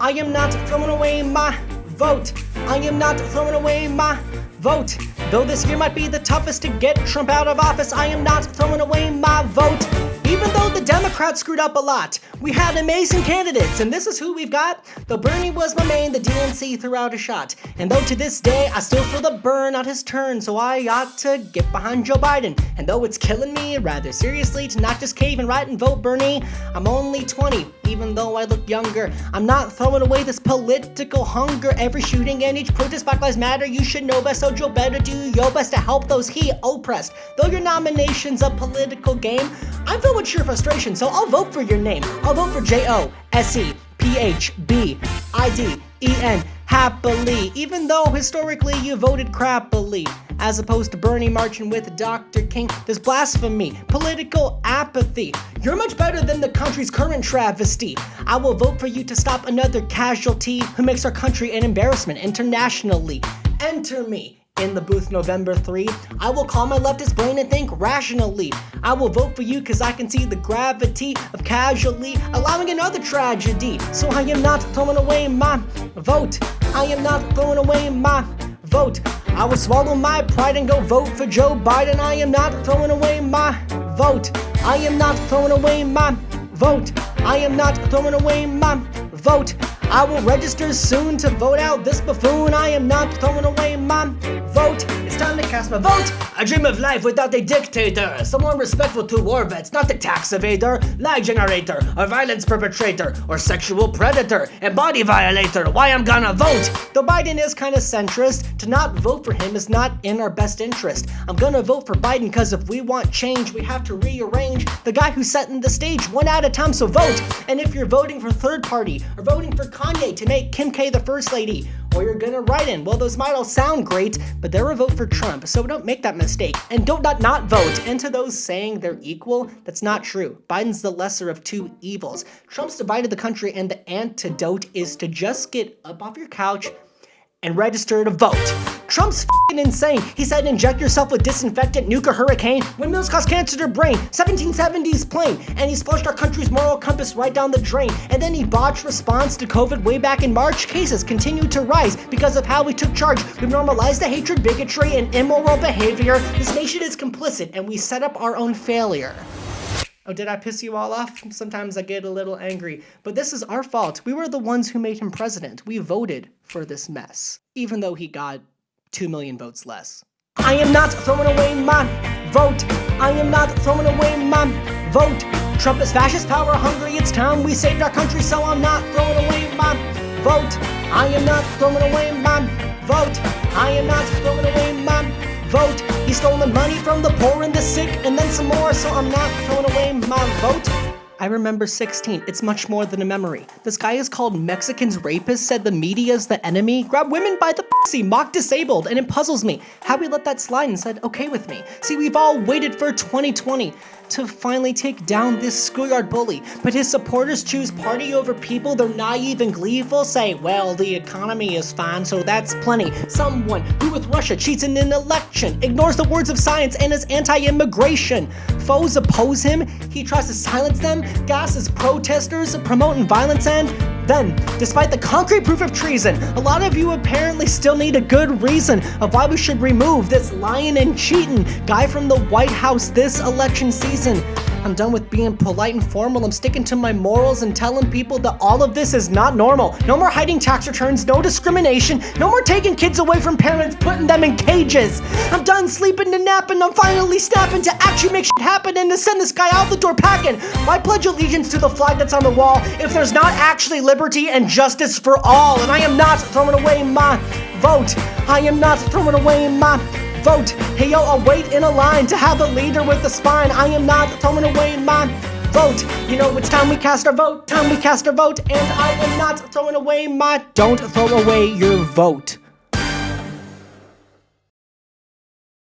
I am not throwing away my vote. I am not throwing away my vote. Though this year might be the toughest to get Trump out of office, I am not throwing away my vote. Even though the Democrats screwed up a lot, we had amazing candidates, and this is who we've got. Though Bernie was my main, the DNC threw out a shot. And though to this day, I still feel the burn on his turn, so I ought to get behind Joe Biden. And though it's killing me rather seriously to not just cave and write and vote Bernie, I'm only 20, even though I look younger. I'm not throwing away this political hunger. Every shooting and each protest, Black Lives Matter, you should know best, so Joe better do your best to help those he oppressed. Though your nomination's a political game, I'm filled with sheer frustration, so I'll vote for your name. I'll vote for JOSEPHBIDEN, happily, even though historically you voted crappily. As opposed to Bernie marching with Dr. King, there's blasphemy, political apathy. You're much better than the country's current travesty. I will vote for you to stop another casualty who makes our country an embarrassment internationally. Enter me in the booth November 3. I will calm my leftist brain and think rationally. I will vote for you cause I can see the gravity of casually allowing another tragedy. So I am not throwing away my vote. I am not throwing away my vote. I will swallow my pride and go vote for Joe Biden. I am not throwing away my vote. I am not throwing away my vote. I am not throwing away my vote. I will register soon to vote out this buffoon. I am not throwing away my vote. It's time to cast my vote. I dream of life without a dictator, someone respectful to war vets, not the tax evader, lie generator, or violence perpetrator, or sexual predator, and body violator. Why I'm gonna vote? Though Biden is kinda centrist, to not vote for him is not in our best interest. I'm gonna vote for Biden cause if we want change, we have to rearrange the guy who's setting the stage one at a time, so vote. And if you're voting for third party, or voting for Kanye to make Kim K the first lady, or you're gonna write in, well, those might all sound great, but they're a vote for Trump, so don't make that mistake. And don't not vote. And to those saying they're equal, that's not true. Biden's the lesser of two evils. Trump's divided the country, and the antidote is to just get up off your couch and register to vote. Trump's f***ing insane. He said inject yourself with disinfectant, nuke a hurricane. Windmills cause cancer to brain. 1770s plane. And he's flushed our country's moral compass right down the drain. And then he botched response to COVID way back in March. Cases continue to rise because of how we took charge. We've normalized the hatred, bigotry, and immoral behavior. This nation is complicit, and we set up our own failure. Oh, did I piss you all off? Sometimes I get a little angry. But this is our fault. We were the ones who made him president. We voted for this mess, even though he got 2 million votes less. I am not throwing away my vote. I am not throwing away my vote. Trump is fascist, power hungry. It's time we saved our country, so I'm not throwing away my vote. I am not throwing away my vote. I am not throwing away my vote. He's stolen money from the poor and the sick, and then some more, so I'm not throwing away my vote. I remember 16. It's much more than a memory. This guy is called Mexicans rapists, said the media's the enemy, grab women by the pussy, mock disabled, and it puzzles me how he let that slide and said okay with me. See, we've all waited for 2020 to finally take down this schoolyard bully, but his supporters choose party over people. They're naive and gleeful, say, well, the economy is fine, so that's plenty. Someone who with Russia cheats in an election, ignores the words of science, and is anti-immigration. Foes oppose him, he tries to silence them, gasses protesters, promoting violence, and then, despite the concrete proof of treason, a lot of you apparently still need a good reason of why we should remove this lying and cheating guy from the White House this election season. I'm done with being polite and formal. I'm sticking to my morals and telling people that all of this is not normal. No more hiding tax returns, no discrimination, no more taking kids away from parents, putting them in cages. I'm done sleeping and napping. I'm finally snapping to actually make shit happen and to send this guy out the door packing. Why pledge allegiance to the flag that's on the wall if there's not actually liberty and justice for all? And I am not throwing away my vote. I am not throwing away my vote. Hey yo, I'll wait in a line to have a leader with a spine. I am not throwing away my vote. You know, it's time we cast our vote, time we cast our vote, and I am not throwing away my... Don't throw away your vote.